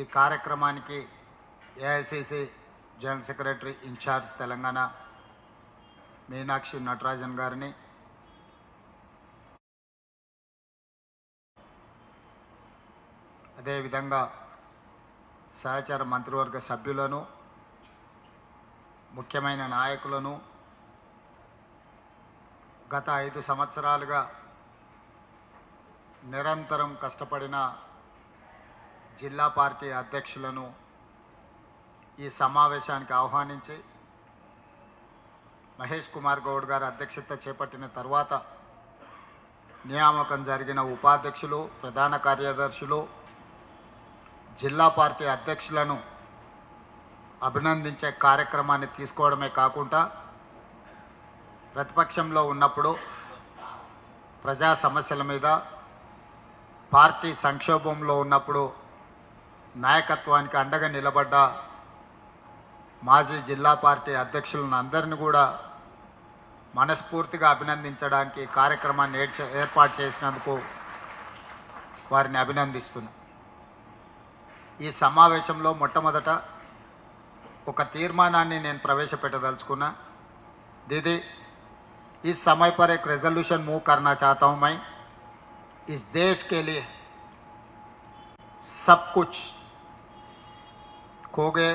ఈ కార్యక్రమానికి AICC general secretary incharge Telangana Meenakshi Natarajan గారిని, అదేవిధంగా సహచర మంత్రివర్గ సభ్యులను, ముఖ్యమైన నాయకులను, గత 5 సంవత్సరాలుగా నిరంతరం కష్టపడిన జిల్లా పార్టీ అధ్యక్షులను ఈ సమావేశానికి ఆహ్వానించి మహేష్ కుమార్ గౌడ్ గారు అధ్యక్షత చేపట్టిన తర్వాత నియామకం జరిగిన ఉపాధ్యక్షులు, ప్రధాన కార్యదర్శులు, జిల్లా పార్టీ అధ్యక్షులను అభినందించే కార్యక్రమాన్ని తీసుకోవడమే కాకుండా ప్రతిపక్షంలో ఉన్నప్పుడు ప్రజా సమస్యల మీద, పార్టీ సంక్షోభంలో ఉన్నప్పుడు నాయకత్వానికి అండగా నిలబడ్డ మాజీ జిల్లా పార్టీ అధ్యక్షులను అందరినీ కూడా మనస్ఫూర్తిగా అభినందించడానికి కార్యక్రమాన్ని ఏర్పాటు చేసినందుకు వారిని అభినందిస్తున్నాను. ఈ సమావేశంలో మొట్టమొదట ఒక తీర్మానాన్ని నేను ప్రవేశపెట్టదలుచుకున్నా. दीदी इस समय पर एक रेजोल्यूशन मूव करना चाहता हूं मैं। इस देश के लिए सब कुछ खो गए,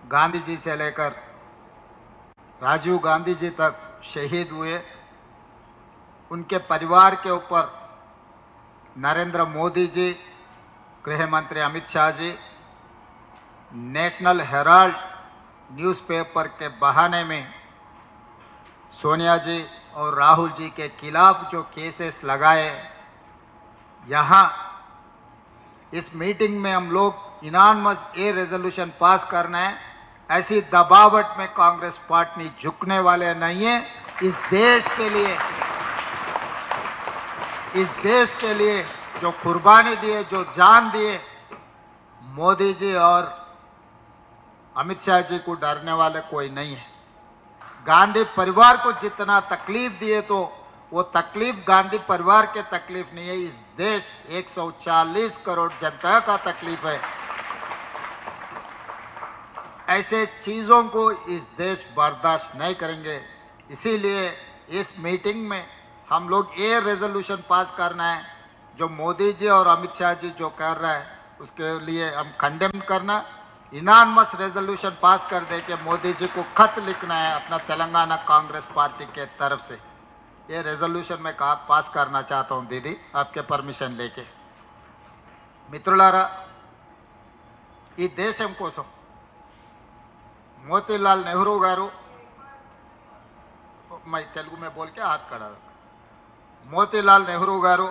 गांधी जी से लेकर राजीव गांधी जी तक शहीद हुए, उनके परिवार के ऊपर नरेंद्र मोदी जी, गृह मंत्री Amit Shah ji, national Herald newspaper के बहाने में सोनिया जी और राहुल जी के खिलाफ जो केसेस लगाए, यहाँ इस मीटिंग में हम लोग इनानमस ये रेजोल्यूशन पास करना है। ऐसी दबावट में कांग्रेस पार्टी झुकने वाले नहीं है। इस देश के लिए जो कुर्बानी दिए, जो जान दिए, मोदी जी और अमित शाह जी को डरने वाले कोई नहीं है। गांधी परिवार को जितना तकलीफ दिए तो वो तकलीफ गांधी परिवार के तकलीफ नहीं है, इस देश 140 करोड़ जनता का तकलीफ है। ऐसे चीज़ों को इस देश बर्दाश्त नहीं करेंगे। इसीलिए इस मीटिंग में हम लोग ये रेजोल्यूशन पास करना है, जो मोदी जी और अमित शाह जी जो कर रहा है उसके लिए हम कंडेम करना, इनानमस रेजोल्यूशन पास कर दे के मोदी जी को खत लिखना है अपना तेलंगाना कांग्रेस पार्टी के तरफ से। ये रेजोल्यूशन मैं पास करना चाहता हूँ दीदी, आपके परमिशन लेके। मित्रुलारा, ఈ దేశం కోసం मोतीलाल नेहरू गारू, मैं तेलुगु में बोल के हाथ खड़ा रखा, मोतीलाल नेहरू गारू,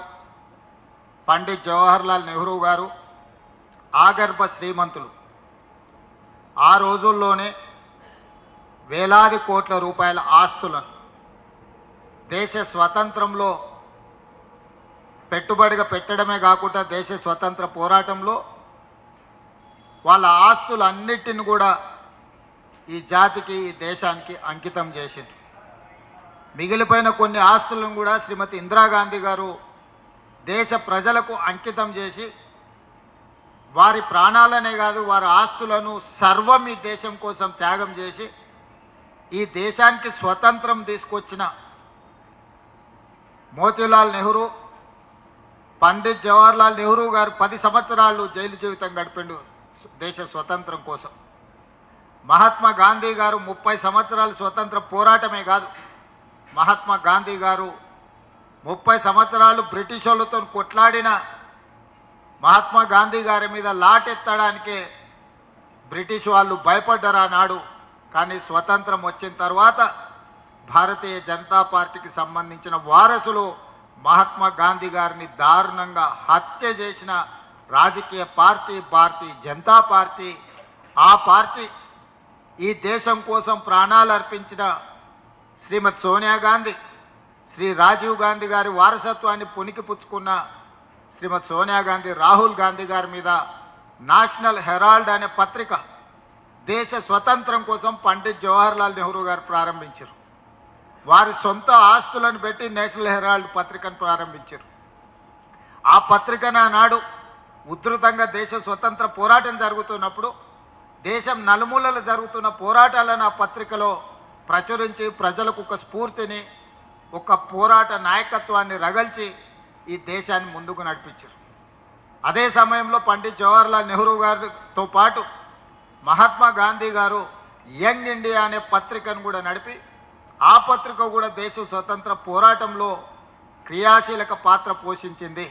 पंडित जवाहरलाल नेहरू गारू ఆగర్భ శ్రీమంతులు. ఆ రోజుల్లోనే వేలాది కోట్ల రూపాయల ఆస్తులను దేశ స్వతంత్రంలో పెట్టుబడిగా పెట్టడమే కాకుండా దేశ స్వతంత్ర పోరాటంలో వాళ్ళ ఆస్తులన్నిటిని కూడా ఈ జాతికి, ఈ దేశానికి అంకితం చేసింది. మిగిలిపోయిన కొన్ని ఆస్తులను కూడా శ్రీమతి ఇందిరాగాంధీ గారు దేశ ప్రజలకు అంకితం చేసి వారి ప్రాణాలనే కాదు వారి ఆస్తులను సర్వం ఈ దేశం కోసం త్యాగం చేసి ఈ దేశానికి స్వతంత్రం తీసుకొచ్చిన మోతీలాల్ నెహ్రూ, పండిత్ జవహర్లాల్ నెహ్రూ గారు 10 సంవత్సరాలు జైలు జీవితం గడిపిండు దేశ స్వతంత్రం కోసం. మహాత్మా గాంధీ గారు 30 సంవత్సరాలు స్వతంత్ర పోరాటమే కాదు, మహాత్మా గాంధీ గారు 30 సంవత్సరాలు బ్రిటిష్ వాళ్ళతో కొట్లాడిన మహాత్మా గాంధీ గారి మీద లాటెత్తడానికే బ్రిటిష్ వాళ్ళు భయపడ్డారు ఆనాడు. కానీ స్వతంత్రం వచ్చిన తర్వాత భారతీయ జనతా పార్టీకి సంబంధించిన వారసులు మహాత్మా గాంధీ గారిని దారుణంగా హత్య చేసిన రాజకీయ పార్టీ భారతీయ జనతా పార్టీ. ఆ పార్టీ ఈ దేశం కోసం ప్రాణాలు అర్పించిన శ్రీమతి సోనియా గాంధీ, శ్రీ రాజీవ్ గాంధీ గారి వారసత్వాన్ని పుణికిపుచ్చుకున్న శ్రీమతి సోనియా గాంధీ, రాహుల్ గాంధీ గారి మీద నేషనల్ హెరాల్డ్ అనే పత్రిక దేశ స్వతంత్రం కోసం పండిత్ జవహర్లాల్ నెహ్రూ గారు ప్రారంభించారు. వారి సొంత ఆస్తులను పెట్టి నేషనల్ హెరాల్డ్ పత్రికను ప్రారంభించారు. ఆ పత్రికను ఆనాడు ఉధృతంగా దేశ స్వతంత్ర పోరాటం జరుగుతున్నప్పుడు దేశం నలుమూలలు జరుగుతున్న పోరాటాలను ఆ పత్రికలో ప్రచురించి ప్రజలకు ఒక స్ఫూర్తిని, ఒక పోరాట నాయకత్వాన్ని రగల్చి ఈ దేశాన్ని ముందుకు నడిపించారు. అదే సమయంలో పండిత్ జవహర్లాల్ నెహ్రూ గారితో పాటు మహాత్మా గాంధీ గారు యంగ్ ఇండియా అనే పత్రికను కూడా నడిపి ఆ పత్రిక కూడా దేశ స్వతంత్ర పోరాటంలో క్రియాశీలక పాత్ర పోషించింది.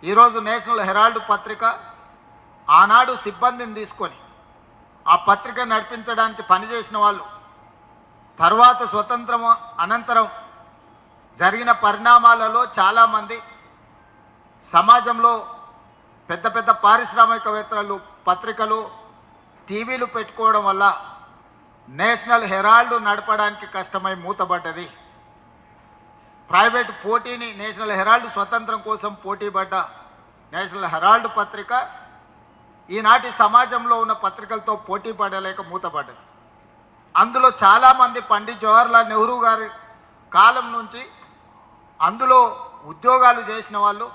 ఈరోజు నేషనల్ హెరాల్డ్ పత్రిక ఆనాడు సిబ్బందిని తీసుకొని ఆ పత్రిక నడిపించడానికి పనిచేసిన వాళ్ళు తర్వాత స్వతంత్రం అనంతరం జరిగిన పరిణామాలలో చాలామంది సమాజంలో పెద్ద పెద్ద పారిశ్రామికవేత్తలు పత్రికలు టీవీలు పెట్టుకోవడం వల్ల నేషనల్ హెరాల్డ్ నడపడానికి కష్టమై మూతబడ్డది. ప్రైవేట్ పోటీని నేషనల్ హెరాల్డ్ స్వతంత్రం కోసం పోటీపడ్డ నేషనల్ హెరాల్డ్ పత్రిక ఈనాటి సమాజంలో ఉన్న పత్రికలతో పోటీ పడలేక మూతపడ్డది. అందులో చాలామంది పండిత్ జవహర్లాల్ నెహ్రూ గారి కాలం నుంచి అందులో ఉద్యోగాలు చేసిన వాళ్ళు,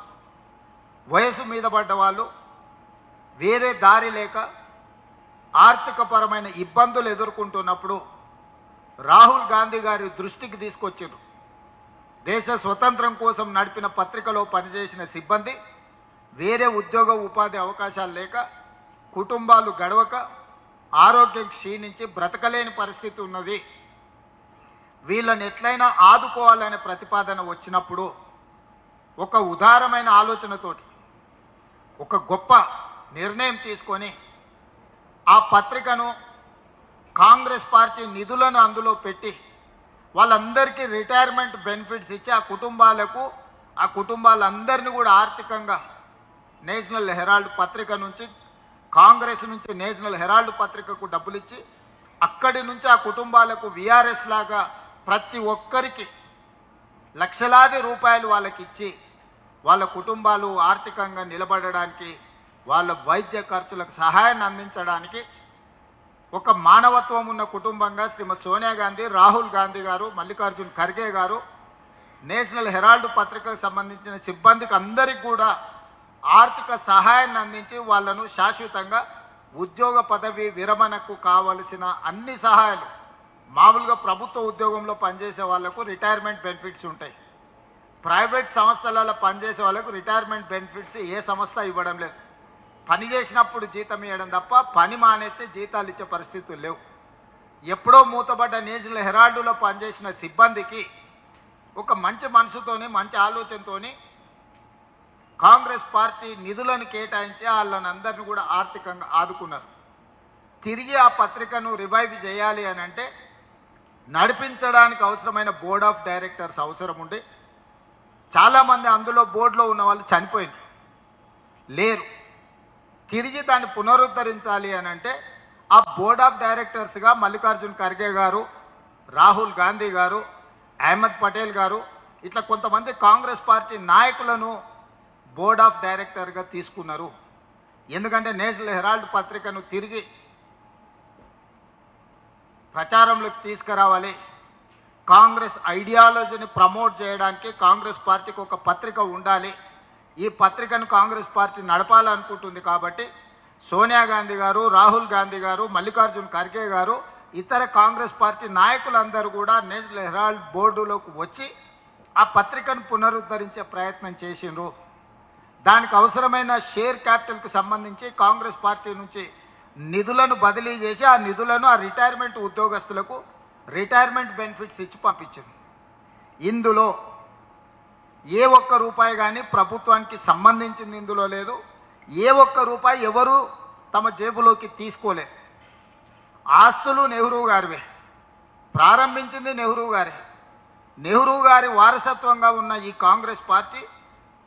వయసు మీద పడ్డ వాళ్ళు వేరే దారి లేక ఆర్థికపరమైన ఇబ్బందులు ఎదుర్కొంటున్నప్పుడు రాహుల్ గాంధీ గారి దృష్టికి తీసుకొచ్చారు. దేశ స్వతంత్రం కోసం నడిపిన పత్రికలో పనిచేసిన సిబ్బంది వేరే ఉద్యోగ ఉపాధి అవకాశాలు లేక కుటుంబాలు గడవక ఆరోగ్యం క్షీణించి బ్రతకలేని పరిస్థితి ఉన్నది. వీళ్ళని ఎట్లయినా ఆదుకోవాలనే ప్రతిపాదన వచ్చినప్పుడు ఒక ఉదారమైన ఆలోచనతోటి ఒక గొప్ప నిర్ణయం తీసుకొని ఆ పత్రికను కాంగ్రెస్ పార్టీ నిధులను అందులో పెట్టి వాళ్ళందరికీ రిటైర్మెంట్ బెనిఫిట్స్ ఇచ్చి ఆ కుటుంబాలందరినీ కూడా ఆర్థికంగా నేషనల్ హెరాల్డ్ పత్రిక నుంచి కాంగ్రెస్ నుంచి నేషనల్ హెరాల్డ్ పత్రికకు డబ్బులు ఇచ్చి అక్కడి నుంచి ఆ కుటుంబాలకు విఆర్ఎస్ లాగా ప్రతి ఒక్కరికి లక్షలాది రూపాయలు వాళ్ళకి ఇచ్చి వాళ్ళ కుటుంబాలు ఆర్థికంగా నిలబడడానికి, వాళ్ళ వైద్య ఖర్చులకు సహాయాన్ని అందించడానికి ఒక మానవత్వం ఉన్న కుటుంబంగా శ్రీమతి సోనియా గాంధీ, రాహుల్ గాంధీ గారు, మల్లికార్జున్ ఖర్గే గారు నేషనల్ హెరాల్డ్ పత్రికకు సంబంధించిన సిబ్బందికి అందరికీ కూడా ఆర్థిక సహాయాన్ని అందించి వాళ్ళను శాశ్వతంగా ఉద్యోగ పదవి విరమణకు కావలసిన అన్ని సహాయాలు, మామూలుగా ప్రభుత్వ ఉద్యోగంలో పనిచేసే వాళ్లకు రిటైర్మెంట్ బెనిఫిట్స్ ఉంటాయి, ప్రైవేట్ సంస్థలలో పనిచేసే వాళ్ళకు రిటైర్మెంట్ బెనిఫిట్స్ ఏ సంస్థ ఇవ్వడం లేదు. పని చేసినప్పుడు జీతం ఇవ్వడం తప్ప పని మానేస్తే జీతాలు ఇచ్చే పరిస్థితులు లేవు. ఎప్పుడో మూతబడ్డ నేషనల్ హెరాల్డ్లో పనిచేసిన సిబ్బందికి ఒక మంచి మనసుతోని, మంచి ఆలోచనతోని కాంగ్రెస్ పార్టీ నిధులను కేటాయించి వాళ్ళని అందరినీ కూడా ఆర్థికంగా ఆదుకున్నారు. తిరిగి ఆ పత్రికను రివైవ్ చేయాలి అని అంటే నడిపించడానికి అవసరమైన బోర్డ్ ఆఫ్ డైరెక్టర్స్ అవసరం ఉండి చాలామంది అందులో బోర్డులో ఉన్న వాళ్ళు చనిపోయింది లేరు. తిరిగి దాన్ని పునరుద్ధరించాలి అని అంటే ఆ బోర్డ్ ఆఫ్ డైరెక్టర్స్గా మల్లికార్జున్ ఖర్గే గారు, రాహుల్ గాంధీ గారు, అహ్మద్ పటేల్ గారు ఇట్లా కొంతమంది కాంగ్రెస్ పార్టీ నాయకులను బోర్డ్ ఆఫ్ డైరెక్టర్గా తీసుకున్నారు. ఎందుకంటే నేషనల్ హెరాల్డ్ పత్రికను తిరిగి ప్రచారంలోకి తీసుకురావాలి, కాంగ్రెస్ ఐడియాలజీని ప్రమోట్ చేయడానికి కాంగ్రెస్ పార్టీకి ఒక పత్రిక ఉండాలి, ఈ పత్రికను కాంగ్రెస్ పార్టీ నడపాలనుకుంటుంది. కాబట్టి సోనియా గాంధీ గారు, రాహుల్ గాంధీ గారు, మల్లికార్జున్ ఖర్గే గారు, ఇతర కాంగ్రెస్ పార్టీ నాయకులందరూ కూడా నేషనల్ హెరాల్డ్ బోర్డులోకి వచ్చి ఆ పత్రికను పునరుద్ధరించే ప్రయత్నం చేసిండ్రు. దానికి అవసరమైన షేర్ క్యాపిటల్కి సంబంధించి కాంగ్రెస్ పార్టీ నుంచి నిధులను బదిలీ చేసి ఆ నిధులను ఆ రిటైర్మెంట్ ఉద్యోగస్తులకు రిటైర్మెంట్ బెనిఫిట్స్ ఇచ్చి పంపించింది. ఇందులో ఏ ఒక్క రూపాయి కానీ ప్రభుత్వానికి సంబంధించింది ఇందులో లేదు. ఏ ఒక్క రూపాయి ఎవరు తమ జేబులోకి తీసుకోలేదు. ఆస్తులు నెహ్రూ గారివే, ప్రారంభించింది నెహ్రూ గారే. నెహ్రూ గారి వారసత్వంగా ఉన్న ఈ కాంగ్రెస్ పార్టీ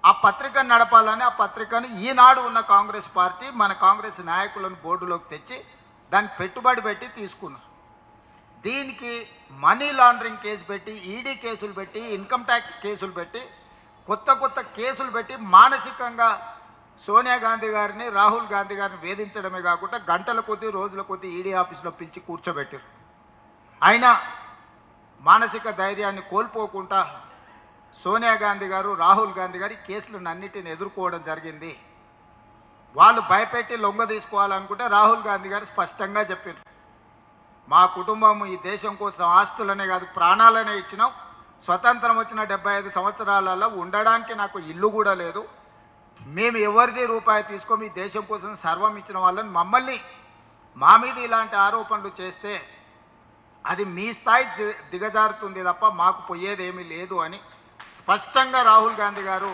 ఆ పత్రికను నడపాలని, ఆ పత్రికను ఈనాడు ఉన్న కాంగ్రెస్ పార్టీ మన కాంగ్రెస్ నాయకులను బోర్డులోకి తెచ్చి దానికి పెట్టుబడి పెట్టి తీసుకున్నారు. దీనికి మనీ లాండరింగ్ కేసు పెట్టి, ఈడీ కేసులు పెట్టి, ఇన్కమ్ ట్యాక్స్ కేసులు పెట్టి, కొత్త కొత్త కేసులు పెట్టి మానసికంగా సోనియా గాంధీ గారిని, రాహుల్ గాంధీ గారిని వేధించడమే కాకుండా గంటల కొద్దీ, రోజుల కొద్దీ ఈడీ ఆఫీసులో పిలిచి కూర్చోబెట్టారు. అయినా మానసిక ధైర్యాన్ని కోల్పోకుండా సోనియా గాంధీ గారు, రాహుల్ గాంధీ గారు కేసులను అన్నిటిని ఎదుర్కోవడం జరిగింది. వాళ్ళు భయపెట్టి లొంగ తీసుకోవాలనుకుంటే రాహుల్ గాంధీ గారు స్పష్టంగా చెప్పారు, మా కుటుంబం ఈ దేశం కోసం ఆస్తులనే కాదు ప్రాణాలనే ఇచ్చినాం, స్వతంత్రం వచ్చిన 75 సంవత్సరాలలో ఉండడానికి నాకు ఇల్లు కూడా లేదు, మేము ఎవరిది రూపాయి తీసుకోమి ఈ దేశం కోసం సర్వం ఇచ్చిన వాళ్ళని మమ్మల్ని మా మీద ఇలాంటి ఆరోపణలు చేస్తే అది మీ స్థాయి దిగజారుతుంది తప్ప మాకు పోయేదేమీ లేదు అని స్పష్టంగా రాహుల్ గాంధీ గారు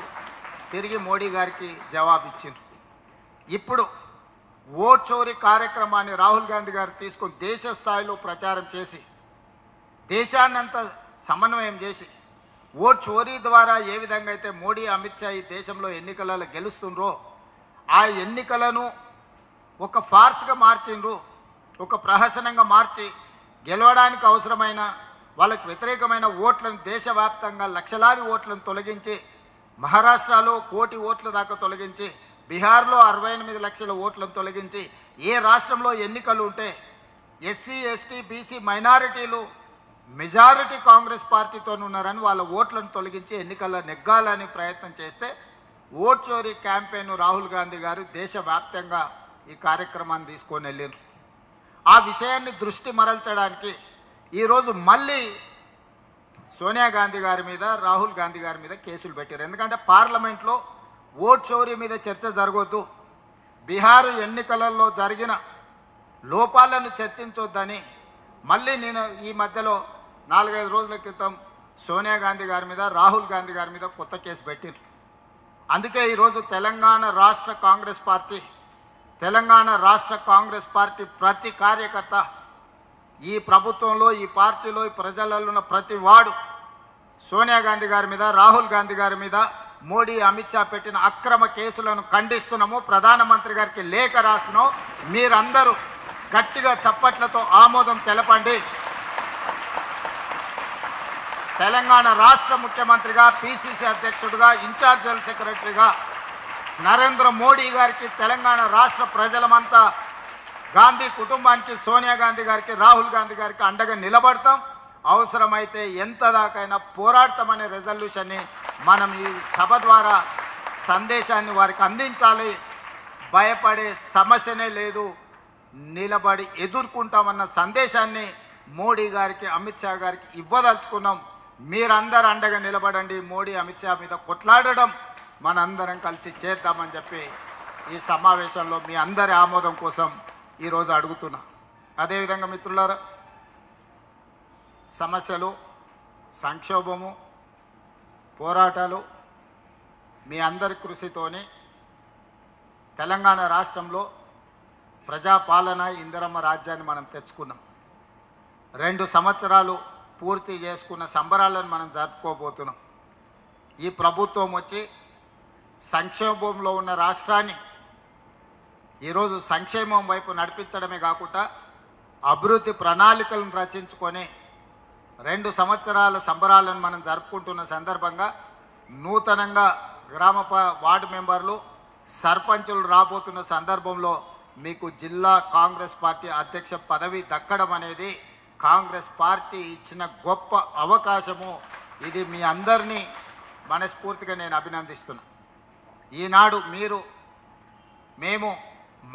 తిరిగి మోడీ గారికి జవాబిచ్చారు. ఇప్పుడు ఓట్ చోరీ కార్యక్రమాన్ని రాహుల్ గాంధీ గారు తీసుకొని దేశ స్థాయిలో ప్రచారం చేసి దేశాన్నంతా సమన్వయం చేసి ఓట్ చోరీ ద్వారా ఏ విధంగా అయితే మోడీ అమిత్ షా ఈ దేశంలో ఎన్నికలలో గెలుస్తుండ్రో ఆ ఎన్నికలను ఒక ఫార్స్గా మార్చిండ్రు, ఒక ప్రహసనంగా మార్చి గెలవడానికి అవసరమైన వాళ్ళకు వ్యతిరేకమైన ఓట్లను దేశవ్యాప్తంగా లక్షలాది ఓట్లను తొలగించి మహారాష్ట్రలో 1 కోటి ఓట్ల దాకా తొలగించి బీహార్లో 68 లక్షల ఓట్లను తొలగించి ఏ రాష్ట్రంలో ఎన్నికలు ఉంటే ఎస్సీ ఎస్టీ బీసీ మైనారిటీలు మెజారిటీ కాంగ్రెస్ పార్టీతో ఉన్నారని వాళ్ళ ఓట్లను తొలగించి ఎన్నికల్లో నెగ్గాలని ప్రయత్నం చేస్తే ఓట్ చోరీ క్యాంపెయిన్ రాహుల్ గాంధీ గారు దేశవ్యాప్తంగా ఈ కార్యక్రమాన్ని తీసుకొని వెళ్ళారు. ఆ విషయాన్ని దృష్టి మరల్చడానికి ఈరోజు మళ్ళీ సోనియా గాంధీ గారి మీద రాహుల్ గాంధీ గారి మీద కేసులు పెట్టారు. ఎందుకంటే పార్లమెంట్లో ఓట్ చోరీ మీద చర్చ జరగొద్దు, బీహార్ ఎన్నికలలో జరిగిన లోపాలను చర్చించొద్దని మళ్ళీ నేను ఈ మధ్యలో 4-5 రోజుల క్రితం సోనియా గాంధీ గారి మీద రాహుల్ గాంధీ గారి మీద కొత్త కేసు పెట్టారు. అందుకే ఈరోజు తెలంగాణ రాష్ట్ర కాంగ్రెస్ పార్టీ ప్రతి కార్యకర్త ఈ ప్రభుత్వంలో ఈ పార్టీలో ఈ ప్రజలలో ఉన్న ప్రతి వాడు సోనియా గాంధీ గారి మీద రాహుల్ గాంధీ గారి మీద మోడీ అమిత్ షా పెట్టిన అక్రమ కేసులను ఖండిస్తున్నాము, ప్రధానమంత్రి గారికి లేఖ రాస్తున్నాము. మీరందరూ గట్టిగా చప్పట్లతో ఆమోదం తెలపండి. తెలంగాణ రాష్ట్ర ముఖ్యమంత్రిగా పిసిసి అధ్యక్షుడిగా ఇన్ఛార్జ్ జనరల్ సెక్రటరీగా నరేంద్ర మోడీ గారికి తెలంగాణ రాష్ట్ర ప్రజలమంతా గాంధీ కుటుంబానికి సోనియా గాంధీ గారికి రాహుల్ గాంధీ గారికి అండగా నిలబడతాం, అవసరమైతే ఎంత దాకైనా పోరాడతామనే రెజల్యూషన్ని మనం ఈ సభ ద్వారా సందేశాన్ని వారికి అందించాలి. భయపడే సమస్యనే లేదు, నిలబడి ఎదుర్కొంటామన్న సందేశాన్ని మోడీ గారికి అమిత్ షా గారికి ఇవ్వదలుచుకున్నాం. మీరందరూ అండగా నిలబడండి, మోడీ అమిత్ షా మీద కొట్లాడడం మనందరం కలిసి చేద్దామని చెప్పి ఈ సమావేశంలో మీ అందరి ఆమోదం కోసం ఈరోజు అడుగుతున్నా. అదేవిధంగా మిత్రులారా, సమస్యలు, సంక్షోభము, పోరాటాలు మీ అందరి కృషితోనే తెలంగాణ రాష్ట్రంలో ప్రజాపాలన ఇందిరమ్మ రాజ్యాన్ని మనం తెచ్చుకున్నాం. 2 సంవత్సరాలు పూర్తి చేసుకున్న సంబరాలను మనం జరుపుకోబోతున్నాం. ఈ ప్రభుత్వం వచ్చి సంక్షోభంలో ఉన్న రాష్ట్రాన్ని ఈరోజు సంక్షేమం వైపు నడిపించడమే కాకుండా అభివృద్ధి ప్రణాళికలను రచించుకొని 2 సంవత్సరాల సంబరాలను మనం జరుపుకుంటున్న సందర్భంగా నూతనంగా వార్డు మెంబర్లు సర్పంచులు రాబోతున్న సందర్భంలో మీకు జిల్లా కాంగ్రెస్ పార్టీ అధ్యక్ష పదవి దక్కడం అనేది కాంగ్రెస్ పార్టీ ఇచ్చిన గొప్ప అవకాశము. ఇది మీ అందరినీ మనస్ఫూర్తిగా నేను అభినందిస్తున్నా. ఈనాడు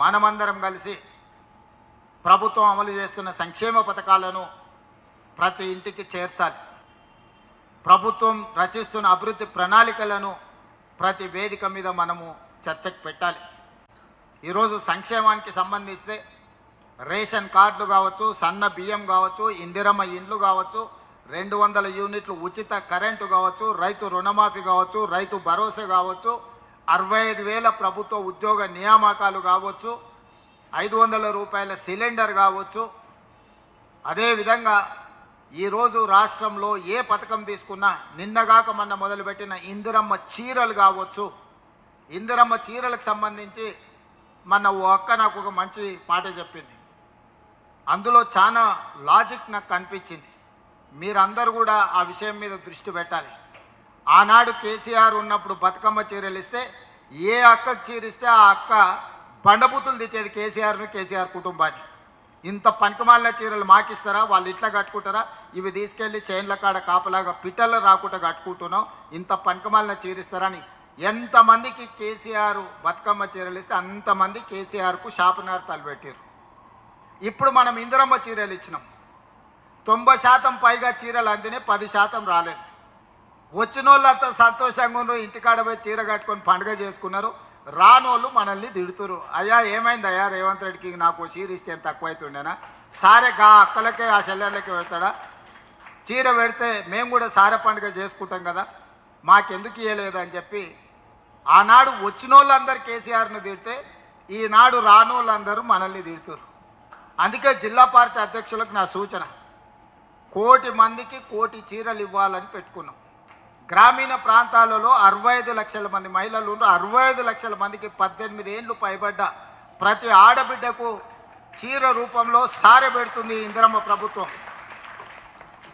మనమందరం కలిసి ప్రభుత్వం అమలు చేస్తున్న సంక్షేమ పథకాలను ప్రతి ఇంటికి చేర్చాలి. ప్రభుత్వం రచిస్తున్న అభివృద్ధి ప్రణాళికలను ప్రతి వేదిక మీద మనము చర్చకు పెట్టాలి. ఈరోజు సంక్షేమానికి సంబంధిస్తే రేషన్ కార్డులు కావచ్చు, సన్న బియ్యం కావచ్చు, ఇందిరమ్మ ఇండ్లు కావచ్చు, 200 యూనిట్లు ఉచిత కరెంటు కావచ్చు, రైతు రుణమాఫీ కావచ్చు, రైతు భరోసా కావచ్చు, 65,000 ప్రభుత్వ ఉద్యోగ నియామకాలు కావచ్చు, 500 రూపాయల సిలిండర్ కావచ్చు. అదేవిధంగా ఈరోజు రాష్ట్రంలో ఏ పథకం తీసుకున్నా నిన్నగాక మొన్న మొదలుపెట్టిన ఇందిరమ్మ చీరలు కావచ్చు. ఇందిరమ్మ చీరలకు సంబంధించి మన ఓ అక్క నాకు ఒక మంచి మాట చెప్పింది. అందులో చాలా లాజిక్ నాకు కనిపించింది. మీరందరూ కూడా ఆ విషయం మీద దృష్టి పెట్టాలి. ఆనాడు కేసీఆర్ ఉన్నప్పుడు బతుకమ్మ చీరలు ఇస్తే ఏ అక్కకు చీరిస్తే ఆ అక్క బండబూతులు తిట్టేది కేసీఆర్ కుటుంబాన్ని. ఇంత పనికిమాలిన చీరలు మాకిస్తారా, వాళ్ళు ఇట్లా కట్టుకుంటారా, ఇవి తీసుకెళ్ళి చైన్ల కాడ కాపలాగా పిట్టలు రాకుండా కట్టుకుంటున్నాం, ఇంత పనికిమాలిన చీరిస్తారా అని ఎంతమందికి కేసీఆర్ బతుకమ్మ చీరలు ఇస్తే అంతమంది కేసీఆర్కు శాపనార్థాలు పెట్టారు. ఇప్పుడు మనం ఇందిరమ్మ చీరలు ఇచ్చినాం. 90% పైగా చీరలు అందినే, 10% రాలేదు. వచ్చిన వాళ్ళంతా సంతోషంగా ఉన్నారు, ఇంటికాడ పోయి చీర కట్టుకొని పండుగ చేసుకున్నారు. రానోళ్ళు మనల్ని తిడుతురు. అయ్యా ఏమైంది అయ్యా రేవంత్ రెడ్డికి నాకు చీర ఇస్తే ఎంత తక్కువైతుండేనా? సారే గా అక్కలకే ఆ చెల్లెళ్ళకే పెడతాడా? చీర పెడితే మేము కూడా సారె పండుగ చేసుకుంటాం కదా, మాకెందుకు ఇవ్వలేదు అని చెప్పి ఆనాడు వచ్చిన వాళ్ళందరూ కేసీఆర్ను తిడితే ఈనాడు రానోళ్ళందరూ మనల్ని తిడుతురు. అందుకే జిల్లా పార్టీ అధ్యక్షులకు నా సూచన, 1 కోటి మందికి 1 కోటి చీరలు ఇవ్వాలని పెట్టుకున్నాం. గ్రామీణ ప్రాంతాలలో 65 లక్షల మంది మహిళలు ఉన్నారు. 65 లక్షల మందికి 18 ఏళ్ళు పైబడ్డ ప్రతి ఆడబిడ్డకు చీర రూపంలో సారె పెడుతుంది ఇందిరమ్మ ప్రభుత్వం.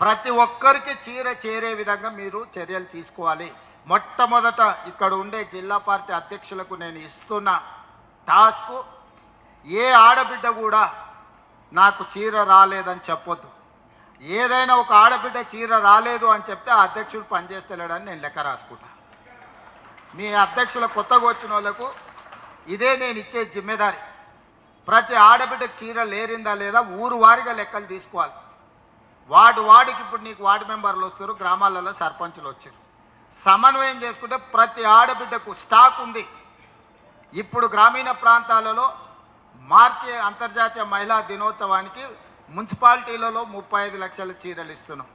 ప్రతి ఒక్కరికి చీర చేరే విధంగా మీరు చర్యలు తీసుకోవాలి. మొట్టమొదట ఇక్కడ ఉండే జిల్లా పార్టీ అధ్యక్షులకు నేను ఇస్తున్న టాస్క్, ఏ ఆడబిడ్డ కూడా నాకు చీర రాలేదని చెప్పొద్దు. ఏదైనా ఒక ఆడబిడ్డ చీర రాలేదు అని చెప్తే ఆ అధ్యక్షుడు పనిచేస్తలేడని నేను లెక్క రాసుకుంటా. మీ అధ్యక్షుల కొత్తగా వచ్చిన వాళ్ళకు ఇదే నేను ఇచ్చే జిమ్మెదారి. ప్రతి ఆడబిడ్డకు చీర లేరిందా లేదా ఊరు వారిగా లెక్కలు తీసుకోవాలి. వార్డుకి ఇప్పుడు నీకు వార్డు మెంబర్లు వస్తారు, గ్రామాలలో సర్పంచులు వచ్చారు. సమన్వయం చేసుకుంటే ప్రతి ఆడబిడ్డకు స్టాక్ ఉంది. ఇప్పుడు గ్రామీణ ప్రాంతాలలో మార్చి అంతర్జాతీయ మహిళా దినోత్సవానికి మున్సిపాలిటీలలో 35 లక్షల చీరలు ఇస్తున్నాం.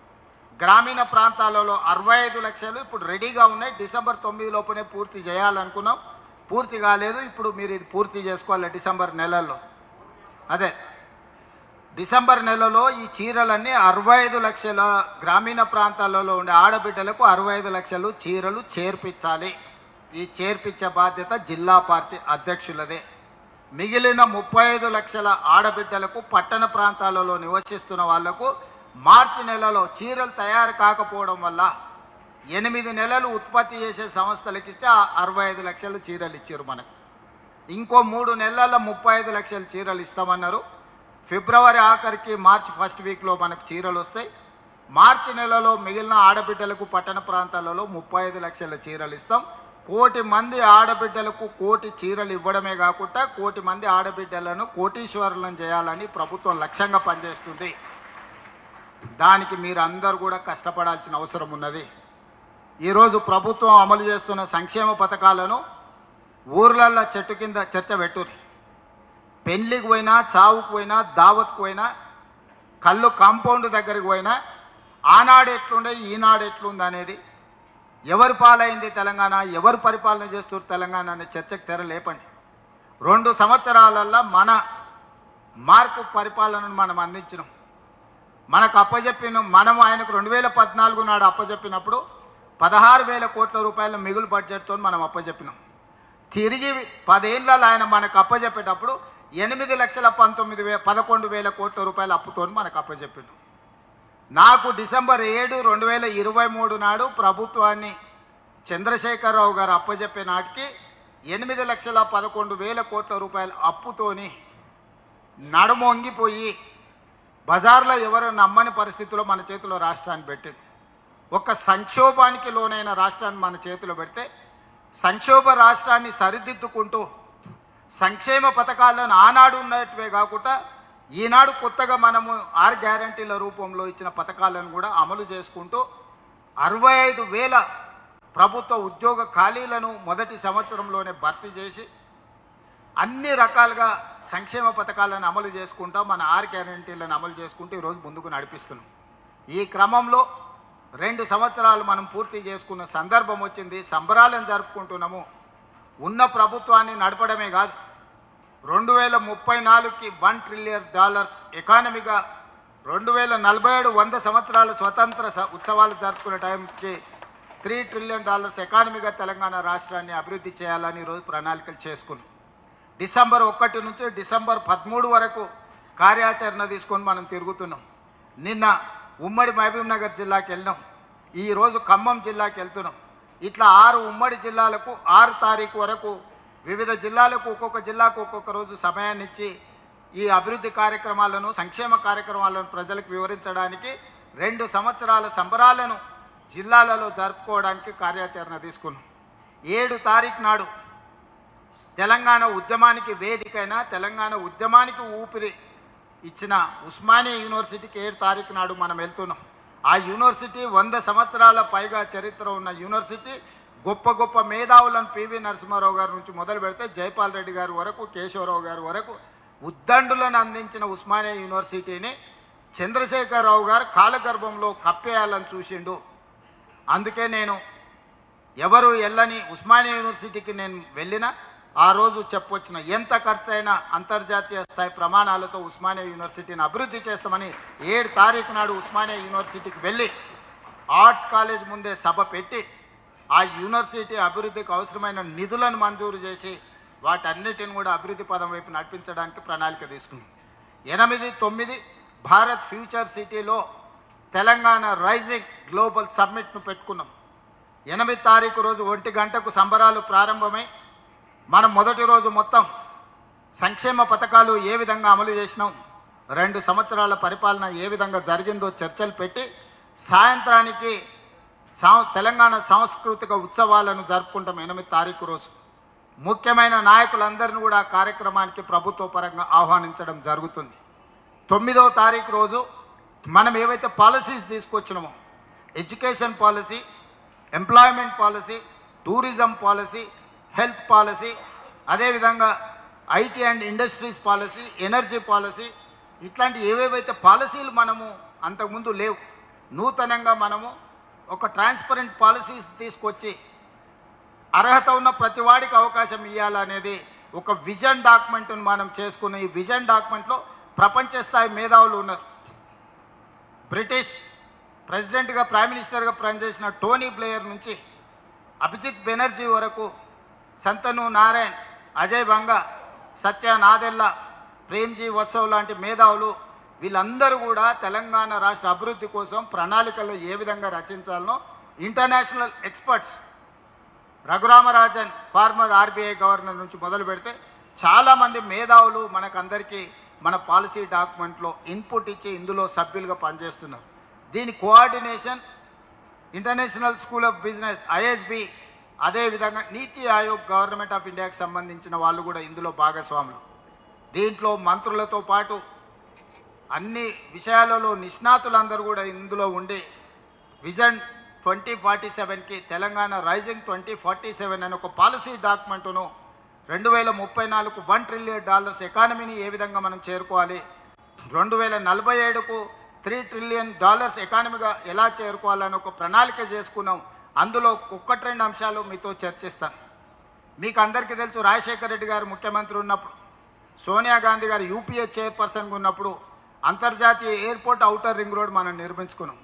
గ్రామీణ ప్రాంతాలలో 65 లక్షలు ఇప్పుడు రెడీగా ఉన్నాయి. డిసెంబర్ 9 లోపునే పూర్తి చేయాలనుకున్నాం, పూర్తి కాలేదు. ఇప్పుడు మీరు ఇది పూర్తి చేసుకోవాలి డిసెంబర్ నెలలో. అదే డిసెంబర్ నెలలో ఈ చీరలన్నీ 65 లక్షల గ్రామీణ ప్రాంతాలలో ఉండే ఆడబిడ్డలకు 65 లక్షలు చీరలు చేర్పించాలి. ఈ చేర్పించే బాధ్యత జిల్లా పార్టీ అధ్యక్షులదే. మిగిలిన 35 లక్షల ఆడబిడ్డలకు పట్టణ ప్రాంతాలలో నివసిస్తున్న వాళ్లకు మార్చి నెలలో చీరలు తయారు కాకపోవడం వల్ల 8 నెలలు ఉత్పత్తి చేసే సంస్థలకు ఇస్తే 65 లక్షల చీరలు ఇచ్చారు మనకు. ఇంకో 3 నెలల్లో 35 లక్షల చీరలు ఇస్తామన్నారు. ఫిబ్రవరి ఆఖరికి మార్చి ఫస్ట్ వీక్లో మనకు చీరలు వస్తాయి. మార్చి నెలలో మిగిలిన ఆడబిడ్డలకు పట్టణ ప్రాంతాలలో 35 లక్షల చీరలు ఇస్తాం. 1 కోటి మంది ఆడబిడ్డలకు 1 కోటి చీరలు ఇవ్వడమే కాకుండా 1 కోటి మంది ఆడబిడ్డలను కోటీశ్వరులను చేయాలని ప్రభుత్వం లక్ష్యంగా పనిచేస్తుంది. దానికి మీరు అందరూ కూడా కష్టపడాల్సిన అవసరం ఉన్నది. ఈరోజు ప్రభుత్వం అమలు చేస్తున్న సంక్షేమ పథకాలను ఊర్లల్లో చెట్టు కింద చర్చ పెట్టుర్రి. పెళ్లికి పోయినా, చావుకు పోయినా, దావత్కు పోయినా, కళ్ళు కాంపౌండ్ దగ్గరికి పోయినా ఆనాడు ఎట్లుండే ఈనాడు ఎట్లుంది అనేది, ఎవరు పాలైంది తెలంగాణ, ఎవరు పరిపాలన చేస్తున్నారు తెలంగాణ అనే చర్చకు తెర లేపండి. 2 సంవత్సరాలల్లో మన మార్పు పరిపాలనను మనం అందించినాం. మనకు అప్పజెప్పిన మనం ఆయనకు 2014 నాడు అప్పజెప్పినప్పుడు 16,000 కోట్ల రూపాయల మిగులు బడ్జెట్తో మనం అప్పజెప్పినాం. తిరిగి 10 ఏళ్ళలో ఆయన మనకు అప్పజెప్పేటప్పుడు 8,11,000 కోట్ల రూపాయల అప్పుతో మనకు అప్పజెప్పినాం. నాకు డిసెంబర్ 7, 2023 నాడు ప్రభుత్వాన్ని చంద్రశేఖరరావు గారు అప్పజెప్పే నాటికి 8,11,000 కోట్ల రూపాయల అప్పుతోని నడుమొంగిపోయి బజార్లో ఎవరు నమ్మని పరిస్థితుల్లో మన చేతిలో రాష్ట్రాన్ని పెట్టింది. ఒక సంక్షోభానికి లోనైన రాష్ట్రాన్ని మన చేతిలో పెడితే సంక్షోభ రాష్ట్రాన్ని సరిదిద్దుకుంటూ సంక్షేమ పథకాలను ఆనాడు ఉన్నట్టువే కాకుండా ఈనాడు కొత్తగా మనము 6 గ్యారంటీల రూపంలో ఇచ్చిన పథకాలను కూడా అమలు చేసుకుంటూ 65,000 ప్రభుత్వ ఉద్యోగ ఖాళీలను మొదటి సంవత్సరంలోనే భర్తీ చేసి అన్ని రకాలుగా సంక్షేమ పథకాలను అమలు చేసుకుంటూ మన 6 గ్యారంటీలను అమలు చేసుకుంటూ ఈరోజు ముందుకు నడిపిస్తున్నాం. ఈ క్రమంలో 2 సంవత్సరాలు మనం పూర్తి చేసుకున్న సందర్భం వచ్చింది. సంబరాలను జరుపుకుంటున్నాము. ఉన్న ప్రభుత్వాన్ని నడపడమే కాదు, 2034కి $1 ట్రిలియన్ ఎకానమీగా, 2047 100 సంవత్సరాల స్వతంత్ర ఉత్సవాలు జరుపుకునే టైంకి $3 ట్రిలియన్ ఎకానమీగా తెలంగాణ రాష్ట్రాన్ని అభివృద్ధి చేయాలని ఈరోజు ప్రణాళికలు చేసుకున్నాం. డిసెంబర్ 1 నుంచి డిసెంబర్ 13 వరకు కార్యాచరణ తీసుకొని మనం తిరుగుతున్నాం. నిన్న ఉమ్మడి మహబూబ్ నగర్ జిల్లాకి వెళ్ళినాం, ఈరోజు ఖమ్మం జిల్లాకి వెళ్తున్నాం. ఇట్లా 6 ఉమ్మడి జిల్లాలకు 6 తారీఖు వరకు వివిధ జిల్లాలకు ఒక్కొక్క జిల్లాకు ఒక్కొక్క రోజు సమయాన్ని ఇచ్చి ఈ అభివృద్ధి కార్యక్రమాలను, సంక్షేమ కార్యక్రమాలను ప్రజలకు వివరించడానికి 2 సంవత్సరాల సంబరాలను జిల్లాలలో జరుపుకోవడానికి కార్యాచరణ తీసుకున్నాం. 7 తారీఖు నాడు తెలంగాణ ఉద్యమానికి వేదికైన తెలంగాణ ఉద్యమానికి ఊపిరి ఇచ్చిన ఉస్మానియా యూనివర్సిటీకి 7 తారీఖు నాడు మనం వెళ్తున్నాం. ఆ యూనివర్సిటీ 100 సంవత్సరాల పైగా చరిత్ర ఉన్న యూనివర్సిటీ. గొప్ప గొప్ప మేధావులను పివి నరసింహారావు గారి నుంచి మొదలు పెడితే జైపాల్ రెడ్డి గారి వరకు, కేశవరావు గారి వరకు ఉద్దండులను అందించిన ఉస్మానియా యూనివర్సిటీని చంద్రశేఖరరావు గారు కాలగర్భంలో కప్పేయాలని చూసిండు. అందుకే నేను ఎవరు వెళ్ళని ఉస్మానియా యూనివర్సిటీకి నేను వెళ్ళినా ఆ రోజు చెప్పొచ్చిన ఎంత ఖర్చైనా అంతర్జాతీయ స్థాయి ప్రమాణాలతో ఉస్మానియా యూనివర్సిటీని అభివృద్ధి చేస్తామని 7 తారీఖు నాడు ఉస్మానియా యూనివర్సిటీకి వెళ్ళి ఆర్ట్స్ కాలేజ్ ముందే సభ పెట్టి ఆ యూనివర్సిటీ అభివృద్ధికి అవసరమైన నిధులను మంజూరు చేసి వాటన్నిటిని కూడా అభివృద్ధి పదం వైపు నడిపించడానికి ప్రణాళిక తీసుకున్నాం. 8, 9 భారత్ ఫ్యూచర్ సిటీలో తెలంగాణ రైజింగ్ గ్లోబల్ సమ్మిట్ను పెట్టుకున్నాం. 8 తారీఖు రోజు 1 గంటకు సంబరాలు ప్రారంభమై మనం మొదటి రోజు మొత్తం సంక్షేమ పథకాలు ఏ విధంగా అమలు చేసినాం, 2 సంవత్సరాల పరిపాలన ఏ విధంగా జరిగిందో చర్చలు పెట్టి సాయంత్రానికి తెలంగాణ సాంస్కృతిక ఉత్సవాలను జరుపుకుంటాం. 8 తారీఖు రోజు ముఖ్యమైన నాయకులందరినీ కూడా కార్యక్రమానికి ప్రభుత్వ పరంగా ఆహ్వానించడం జరుగుతుంది. 9వ తారీఖు రోజు మనం ఏవైతే పాలసీస్ తీసుకొచ్చినామో education policy, employment policy, tourism policy, health policy, అదేవిధంగా IT and industries policy, energy policy, ఇట్లాంటి ఏవేవైతే పాలసీలు మనము అంతకుముందు లేవు, నూతనంగా మనము ఒక ట్రాన్స్పరెంట్ పాలసీస్ తీసుకొచ్చి అర్హత ఉన్న ప్రతి వాడికి అవకాశం ఇవ్వాలనేది ఒక విజన్ డాక్యుమెంట్ను మనం చేసుకున్న ఈ విజన్ డాక్యుమెంట్లో ప్రపంచ స్థాయి మేధావులు ఉన్నారు. బ్రిటిష్ ప్రెసిడెంట్గా, ప్రైమ్ మినిస్టర్గా పనిచేసిన టోనీ బ్లేయర్ నుంచి అభిజిత్ బెనర్జీ వరకు, సంతను నారాయణ్, అజయ్ బంగా, సత్య నాదెల్లా, ప్రేమ్జీ వత్సవ్ లాంటి మేధావులు వీళ్ళందరూ కూడా తెలంగాణ రాష్ట్ర అభివృద్ధి కోసం ప్రణాళికలు ఏ విధంగా రచించాలనో international experts, Raghuram Rajan former RBI governor నుంచి మొదలు పెడితే చాలామంది మేధావులు మనకందరికీ మన పాలసీ డాక్యుమెంట్లో ఇన్పుట్ ఇచ్చి ఇందులో సభ్యులుగా పనిచేస్తున్నారు. దీని coordination international school of business, ISB, అదేవిధంగా నీతి ఆయోగ్, గవర్నమెంట్ ఆఫ్ ఇండియాకి సంబంధించిన వాళ్ళు కూడా ఇందులో భాగస్వాములు. దీంట్లో మంత్రులతో పాటు అన్ని విషయాలలో నిష్ణాతులందరూ కూడా ఇందులో ఉండి విజన్ 2047కి తెలంగాణ రైజింగ్ 2047 అనే ఒక పాలసీ డాక్యుమెంటును 2034కు $1 ట్రిలియన్ ఎకానమీని ఏ విధంగా మనం చేరుకోవాలి, 2047కు $3 ట్రిలియన్ ఎకానమీగా ఎలా చేరుకోవాలని ఒక ప్రణాళిక చేసుకున్నాం. అందులో 1-2 అంశాలు మీతో చర్చిస్తాను. మీకు అందరికీ తెలుసు, రాజశేఖర రెడ్డి గారు ముఖ్యమంత్రి ఉన్నప్పుడు, సోనియా గాంధీ గారు యూపీఏ చైర్పర్సన్గా ఉన్నప్పుడు అంతర్జాతీయ ఎయిర్పోర్ట్ ఔటర్ రింగ్ రోడ్ మనం నిర్మించుకున్నాం.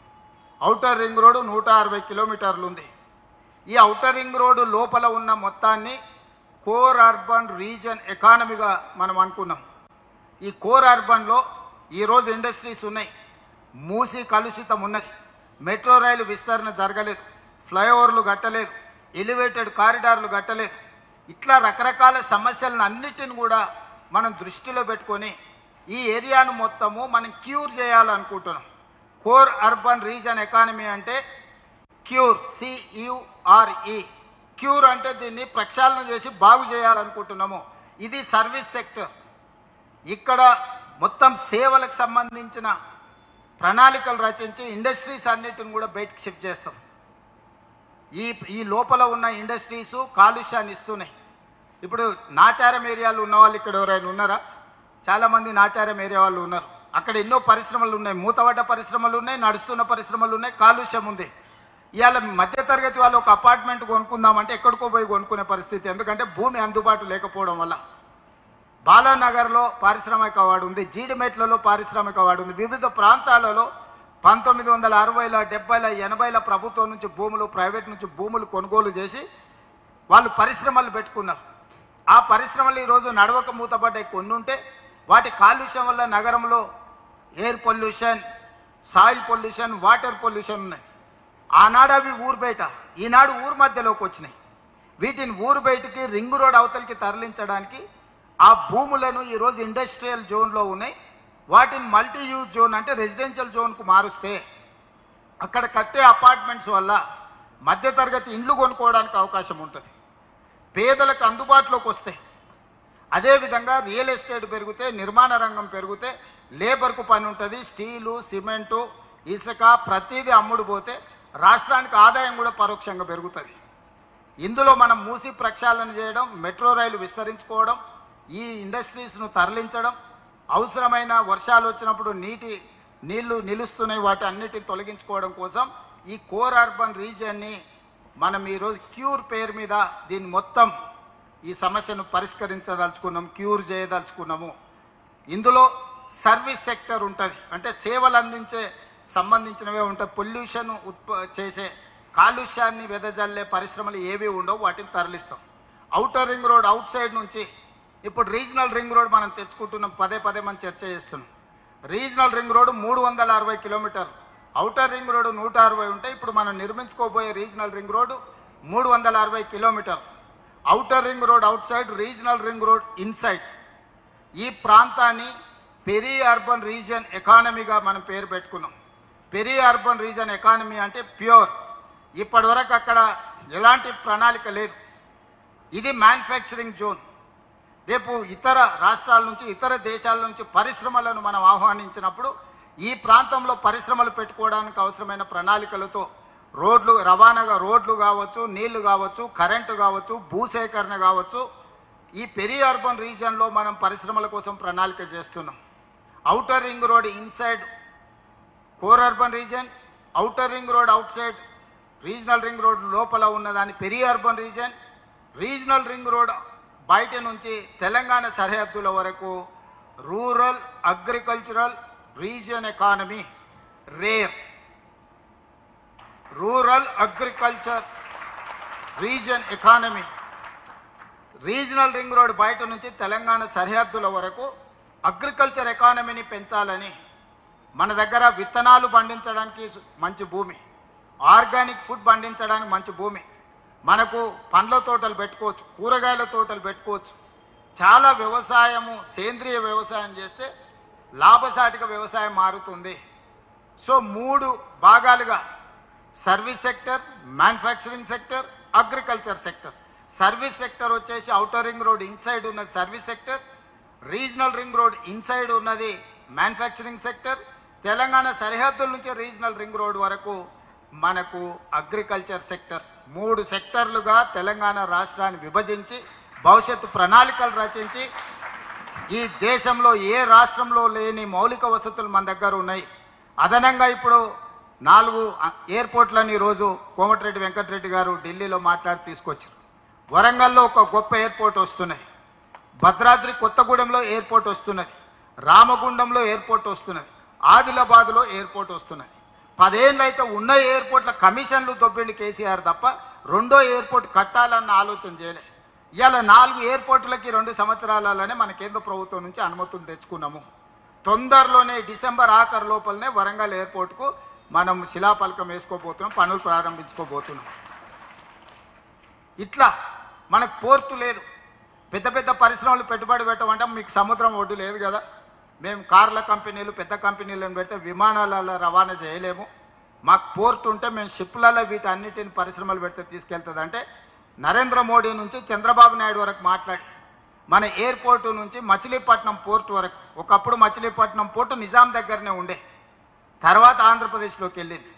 ఔటర్ రింగ్ రోడ్డు 160 కిలోమీటర్లు ఉంది. ఈ ఔటర్ రింగ్ రోడ్డు లోపల ఉన్న మొత్తాన్ని కోర్ అర్బన్ రీజన్ ఎకానమీగా మనం అనుకున్నాం. ఈ కోర్ అర్బన్లో ఈరోజు ఇండస్ట్రీస్ ఉన్నాయి, మూసి కలుషితం ఉన్నది, మెట్రో రైలు విస్తరణ జరగలేదు, ఫ్లైఓవర్లు కట్టలేదు, ఎలివేటెడ్ కారిడార్లు కట్టలేదు. ఇట్లా రకరకాల సమస్యలను అన్నిటిని కూడా మనం దృష్టిలో పెట్టుకొని ఈ ఏరియాను మొత్తము మనం క్యూర్ చేయాలనుకుంటున్నాం. కోర్ అర్బన్ రీజన్ ఎకానమీ అంటే క్యూర్, CURE, క్యూర్ అంటే దీన్ని ప్రక్షాళన చేసి బాగు చేయాలనుకుంటున్నాము. ఇది సర్వీస్ సెక్టర్. ఇక్కడ మొత్తం సేవలకు సంబంధించిన ప్రణాళికలు రచించి ఇండస్ట్రీస్ అన్నిటిని కూడా బయటకు షిఫ్ట్ చేస్తాం. ఈ లోపల ఉన్న ఇండస్ట్రీసు కాలుష్యాన్ని ఇస్తున్నాయి. ఇప్పుడు నాచారం ఏరియాలు ఉన్న వాళ్ళు ఇక్కడ ఎవరైనా ఉన్నారా? చాలామంది నాచారం ఏరియా వాళ్ళు ఉన్నారు. అక్కడ ఎన్నో పరిశ్రమలు ఉన్నాయి, మూతపడ్డ పరిశ్రమలు ఉన్నాయి, నడుస్తున్న పరిశ్రమలు ఉన్నాయి, కాలుష్యం ఉంది. ఇవాళ మధ్యతరగతి వాళ్ళు ఒక అపార్ట్మెంట్ కొనుక్కుందామంటే ఎక్కడికో పోయి కొనుక్కునే పరిస్థితి, ఎందుకంటే భూమి అందుబాటు లేకపోవడం వల్ల. బాలానగర్లో పారిశ్రామిక వాడు ఉంది, జీడిమెట్లలో పారిశ్రామిక వాడు ఉంది. వివిధ ప్రాంతాలలో 1960ల 70ల 80ల ప్రభుత్వం నుంచి భూములు, ప్రైవేట్ నుంచి భూములు కొనుగోలు చేసి వాళ్ళు పరిశ్రమలు పెట్టుకున్నారు. ఆ పరిశ్రమలు ఈరోజు నడవక మూతపడ్డాయి. కొన్ని ఉంటే వాటి కాలుష్యం వల్ల నగరంలో air pollution, soil pollution, water pollution ఉన్నాయి. ఆనాడు అవి ఊరు బయట, ఈనాడు ఊరు మధ్యలోకి వచ్చినాయి. వీటిని ఊరు బయటికి రింగ్ రోడ్ అవతలికి తరలించడానికి ఆ భూములను ఈరోజు ఇండస్ట్రియల్ జోన్లో ఉన్నాయి. వాటిని మల్టీ యూజ్ జోన్ అంటే రెసిడెన్షియల్ జోన్కు మారుస్తే అక్కడ కట్టే అపార్ట్మెంట్స్ వల్ల మధ్యతరగతి ఇండ్లు కొనుక్కోవడానికి అవకాశం ఉంటుంది. పేదలకు అందుబాటులోకి వస్తాయి. అదేవిధంగా రియల్ ఎస్టేట్ పెరిగితే, నిర్మాణ రంగం పెరిగితే లేబర్కు పని ఉంటుంది. స్టీలు, సిమెంటు, ఇసుక ప్రతిదీ అమ్ముడు పోతే రాష్ట్రానికి ఆదాయం కూడా పరోక్షంగా పెరుగుతుంది. ఇందులో మనం మూసి ప్రక్షాళన చేయడం, మెట్రో రైలు విస్తరించుకోవడం, ఈ ఇండస్ట్రీస్ను తరలించడం, అవసరమైన వర్షాలు వచ్చినప్పుడు నీళ్లు నిలుస్తున్నాయి వాటి అన్నిటిని తొలగించుకోవడం కోసం ఈ కోర్ అర్బన్ రీజియన్ని మనం ఈరోజు క్యూర్ పేరు మీద దీన్ని మొత్తం ఈ సమస్యను పరిష్కరించదలుచుకున్నాం, క్యూర్ చేయదలుచుకున్నాము. ఇందులో సర్వీస్ సెక్టర్ ఉంటుంది, అంటే సేవలు అందించే సంబంధించినవే ఉంటాయి. పొల్యూషన్ చేసే కాలుష్యాన్ని వెదజల్లే పరిశ్రమలు ఏవి ఉండవు, వాటిని తరలిస్తాం. Outer ring road outside నుంచి ఇప్పుడు రీజనల్ రింగ్ రోడ్ మనం తెచ్చుకుంటున్నాం, పదే మనం చర్చ చేస్తున్నాం. రీజనల్ రింగ్ రోడ్ 360 కిలోమీటర్లు, ఔటర్ రింగ్ రోడ్ 160 ఉంటాయి. ఇప్పుడు మనం నిర్మించుకోబోయే రీజనల్ రింగ్ రోడ్ 360 కిలోమీటర్లు. Outer ring road out side, regional ring road inside. ఈ ప్రాంతాన్ని పెరీ అర్బన్ రీజియన్ ఎకానమీగా మనం పేరు పెట్టుకున్నాం. పెరీ అర్బన్ రీజియన్ ఎకానమీ అంటే ప్యూర్. ఇప్పటి వరకు అక్కడ ఎలాంటి ప్రణాళిక లేదు. ఇది మ్యానుఫ్యాక్చరింగ్ జోన్. రేపు ఇతర రాష్ట్రాల నుంచి, ఇతర దేశాల నుంచి పరిశ్రమలను మనం ఆహ్వానించినప్పుడు ఈ ప్రాంతంలో పరిశ్రమలు పెట్టుకోవడానికి అవసరమైన ప్రణాళికలతో రోడ్లు, రవాణాగా రోడ్లు కావచ్చు, నీళ్లు కావచ్చు, కరెంటు కావచ్చు, భూసేకరణ కావచ్చు, ఈ పెరీ అర్బన్ రీజియన్లో మనం పరిశ్రమల కోసం ప్రణాళిక చేస్తున్నాం. Outer ring road inside core urban region, outer ring road out side regional ring road లోపల ఉన్నదాన్ని peri urban region. Regional ring road బయట నుంచి తెలంగాణ సరిహద్దుల వరకు rural agricultural region economy, rare rural agriculture region economy. Regional ring road బయట నుంచి తెలంగాణ సరిహద్దుల వరకు అగ్రికల్చర్ ఎకానమీని పెంచాలని, మన దగ్గర విత్తనాలు పండించడానికి మంచి భూమి, ఆర్గానిక్ ఫుడ్ పండించడానికి మంచి భూమి, మనకు పండ్ల తోటలు పెట్టుకోవచ్చు, కూరగాయల తోటలు పెట్టుకోవచ్చు. చాలా వ్యవసాయము, సేంద్రియ వ్యవసాయం చేస్తే లాభసాటిగా వ్యవసాయం మారుతుంది. సో 3 భాగాలుగా service sector, manufacturing sector, agriculture sector. Service sector వచ్చేసి ఔటర్ రింగ్ రోడ్ ఇన్సైడ్ ఉన్నది service sector, regional ring road inside ఉన్నది మ్యానుఫ్యాక్చరింగ్ సెక్టర్. తెలంగాణ సరిహద్దుల నుంచి రీజనల్ రింగ్ రోడ్ వరకు మనకు అగ్రికల్చర్ సెక్టర్. 3 సెక్టర్లుగా తెలంగాణ రాష్ట్రాన్ని విభజించి భవిష్యత్తు ప్రణాళికలు రచించి ఈ దేశంలో ఏ రాష్ట్రంలో లేని మౌలిక వసతులు మన దగ్గర ఉన్నాయి. అదనంగా ఇప్పుడు 4 ఎయిర్పోర్ట్లని ఈరోజు కోమటిరెడ్డి వెంకటరెడ్డి గారు ఢిల్లీలో మాట్లాడి తీసుకొచ్చారు. వరంగల్లో ఒక గొప్ప ఎయిర్పోర్ట్ వస్తున్నాయి, భద్రాద్రి కొత్తగూడెంలో ఎయిర్పోర్ట్ వస్తున్నది, రామగుండంలో ఎయిర్పోర్ట్ వస్తున్నది, ఆదిలాబాద్లో ఎయిర్పోర్ట్ వస్తున్నది. 10 ఏళ్ళు అయితే ఉన్న ఎయిర్పోర్ట్ల కమిషన్లు దొబ్బిండి కేసీఆర్ తప్ప రెండో ఎయిర్పోర్ట్ కట్టాలన్న ఆలోచన చేయలే. ఇవాళ 4 ఎయిర్పోర్టులకి 2 సంవత్సరాలనే మన కేంద్ర ప్రభుత్వం నుంచి అనుమతులు తెచ్చుకున్నాము. తొందరలోనే డిసెంబర్ ఆఖరు లోపలనే వరంగల్ ఎయిర్పోర్ట్కు మనం శిలాఫలకం వేసుకోబోతున్నాం, పనులు ప్రారంభించుకోబోతున్నాం. ఇట్లా మనకు పోర్టు లేదు, పెద్ద పరిశ్రమలు పెట్టుబడి పెట్టమంటే మీకు సముద్రం ఒడ్డు లేదు కదా. మేము కార్ల కంపెనీలు, పెద్ద కంపెనీలను పెడితే విమానాలలో రవాణా చేయలేము. మాకు పోర్టు ఉంటే మేము షిప్లలో వీటన్నిటిని పరిశ్రమలు పెడితే తీసుకెళ్తుంది. అంటే నరేంద్ర మోడీ నుంచి చంద్రబాబు నాయుడు వరకు మాట్లాడి మన ఎయిర్పోర్టు నుంచి మచిలీపట్నం పోర్టు వరకు, ఒకప్పుడు మచిలీపట్నం పోర్టు నిజాం దగ్గరనే ఉండే, తర్వాత ఆంధ్రప్రదేశ్లోకి వెళ్ళింది.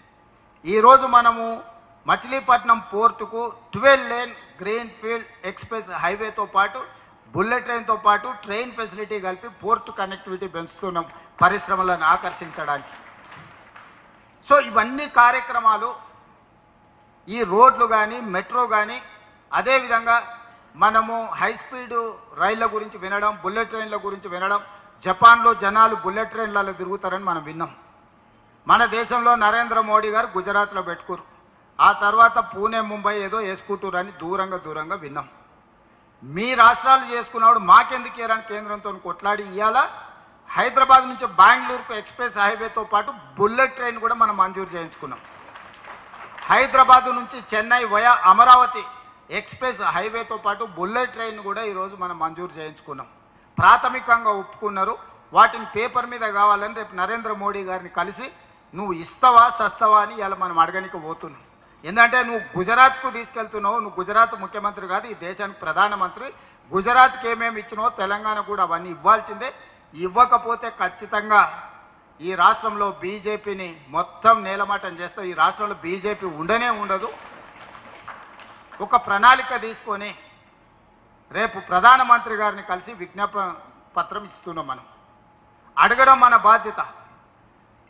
ఈరోజు మనము మచిలీపట్నం పోర్టుకు 12 లేన్ గ్రీన్ ఫీల్డ్ ఎక్స్ప్రెస్ హైవేతో పాటు బుల్లెట్ ట్రైన్తో పాటు ట్రైన్ ఫెసిలిటీ కలిపి పోర్టు కనెక్టివిటీ పెంచుతున్నాం పరిశ్రమలను ఆకర్షించడానికి. సో ఇవన్నీ కార్యక్రమాలు, ఈ రోడ్లు కానీ, మెట్రో కానీ, అదేవిధంగా మనము హై స్పీడ్ రైళ్ల గురించి వినడం, బుల్లెట్ ట్రైన్ల గురించి వినడం. జపాన్లో జనాలు బుల్లెట్ ట్రైన్లలో తిరుగుతారని మనం విన్నాం. మన దేశంలో నరేంద్ర మోడీ గారు గుజరాత్లో పెట్టుకురు, ఆ తర్వాత పూణే, ముంబై ఏదో వేసుకుంటారని దూరంగా విన్నాం. మీ రాష్ట్రాలు చేసుకున్నప్పుడు మాకెందుకు ఇయ్యారని కేంద్రంతో కొట్లాడి ఇవాళ హైదరాబాద్ నుంచి బెంగళూరుకు ఎక్స్ప్రెస్ హైవేతో పాటు బుల్లెట్ ట్రైన్ కూడా మనం మంజూరు చేయించుకున్నాం. హైదరాబాద్ నుంచి చెన్నై వయా అమరావతి ఎక్స్ప్రెస్ హైవేతో పాటు బుల్లెట్ ట్రైన్ కూడా ఈరోజు మనం మంజూరు చేయించుకున్నాం. ప్రాథమికంగా ఒప్పుకున్నారు. వాటిని పేపర్ మీద కావాలని రేపు నరేంద్ర మోడీ గారిని కలిసి నువ్వు ఇస్తావా సస్తావా అని ఇలా మనం అడగనికి పోతున్నాం. ఎందుకంటే నువ్వు గుజరాత్కు తీసుకెళ్తున్నావు, నువ్వు గుజరాత్ ముఖ్యమంత్రి కాదు, ఈ దేశానికి ప్రధానమంత్రి. గుజరాత్కి ఏమేమి ఇచ్చినావో తెలంగాణ కూడా అవన్నీ ఇవ్వాల్సిందే. ఇవ్వకపోతే ఖచ్చితంగా ఈ రాష్ట్రంలో బీజేపీని మొత్తం నేలమాటం చేస్తావు. ఈ రాష్ట్రంలో బీజేపీ ఉండనే ఉండదు. ఒక ప్రణాళిక తీసుకొని రేపు ప్రధానమంత్రి గారిని కలిసి విజ్ఞాపన పత్రం ఇస్తున్నాం. మనం అడగడం మన బాధ్యత,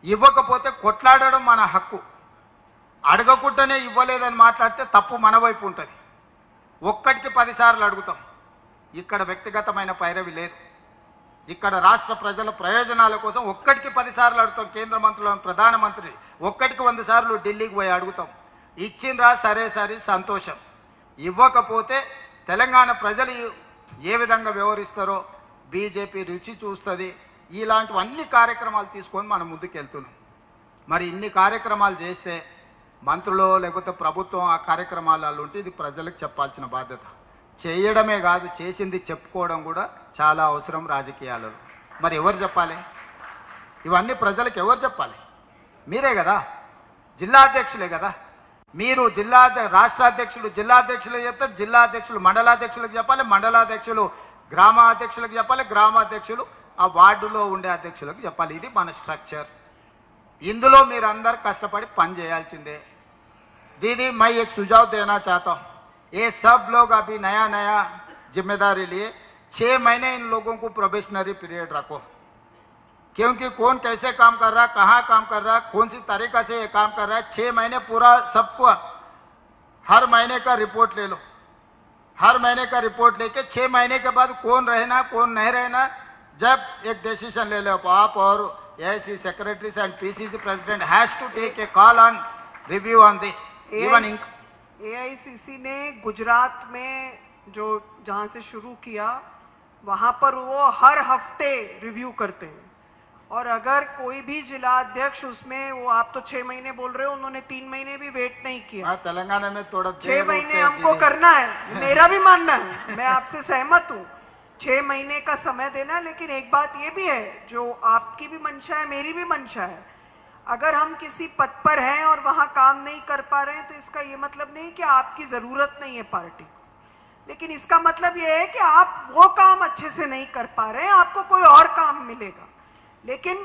ఇవ్వకపోతే కొట్లాడడం మన హక్కు. అడగకుండానే ఇవ్వలేదని మాట్లాడితే తప్పు మన వైపు ఉంటుంది. ఒక్కటికి 10 సార్లు అడుగుతాం. ఇక్కడ వ్యక్తిగతమైన పైరవి లేదు. ఇక్కడ రాష్ట్ర ప్రజల ప్రయోజనాల కోసం ఒక్కటికి 10 సార్లు అడుగుతాం. కేంద్ర మంత్రులను, ప్రధానమంత్రి ఒక్కటికి 100 సార్లు ఢిల్లీకి పోయి అడుగుతాం. ఇచ్చిండ్రా సరే సరే సంతోషం. ఇవ్వకపోతే తెలంగాణ ప్రజలు ఏ విధంగా వ్యవహరిస్తారో బీజేపీ రుచి చూస్తుంది. ఇలాంటివన్నీ కార్యక్రమాలు తీసుకొని మనం ముందుకు వెళ్తున్నాం. మరి ఇన్ని కార్యక్రమాలు చేస్తే మంత్రులు లేకపోతే ప్రభుత్వం ఆ కార్యక్రమాలలో ఉంటే ఇది ప్రజలకు చెప్పాల్సిన బాధ్యత. చేయడమే కాదు, చేసింది చెప్పుకోవడం కూడా చాలా అవసరం రాజకీయాలలో. మరి ఎవరు చెప్పాలి? ఇవన్నీ ప్రజలకు ఎవరు చెప్పాలి? మీరే కదా, జిల్లా అధ్యక్షులే కదా. మీరు రాష్ట్ర అధ్యక్షులు జిల్లా అధ్యక్షులకు చెప్తారు, జిల్లా అధ్యక్షులు మండలాధ్యక్షులకు చెప్పాలి, మండలాధ్యక్షులు గ్రామాధ్యక్షులకు చెప్పాలి, గ్రామాధ్యక్షులు ఆ వార్డులో ఉండే అధ్యక్షులకు చెప్పాలి. ఇది మన స్ట్రక్చర్. ఇందులో మీరందరూ కష్టపడి పని చేయాల్సిందే. दीदी मैं एक सुझाव देना चाहता हूँ, ये सब लोग अभी नया नया जिम्मेदारी लिए 6 महीने इन लोगों को प्रोबेशनरी पीरियड रखो, क्योंकि कौन कैसे काम कर रहा, कहाँ काम कर रहा, कौन सी तरीका से ये काम कर रहा है. 6 महीने पूरा सबको हर महीने का रिपोर्ट ले लो. हर महीने का रिपोर्ट लेके 6 महीने के बाद कौन रहना कौन नहीं रहना, जब एक डिसीजन ले लो आप. और AIC secretaries and PCC president has to take a call on review on this. Even AICC ने गुजरात में जो जहां से शुरू किया वहां पर वो हर हफ्ते रिव्यू करते हैं. और अगर कोई भी जिला अध्यक्ष उसमें, वो आप तो 6 महीने बोल रहे हो, उन्होंने 3 महीने भी वेट नहीं किया. तेलंगाना में थोड़ा 6 महीने हमको करना है, मेरा भी मानना है, मैं आपसे सहमत हूँ. 6 महीने का समय देना. लेकिन एक बात ये भी है, जो आपकी भी मंशा है मेरी भी मंशा है, अगर हम किसी पद पर हैं और वहां काम नहीं कर पा रहे हैं तो इसका ये मतलब नहीं कि आपकी जरूरत नहीं है पार्टी को, लेकिन इसका मतलब ये है कि आप वो काम अच्छे से नहीं कर पा रहे हैं, आपको कोई और काम मिलेगा. लेकिन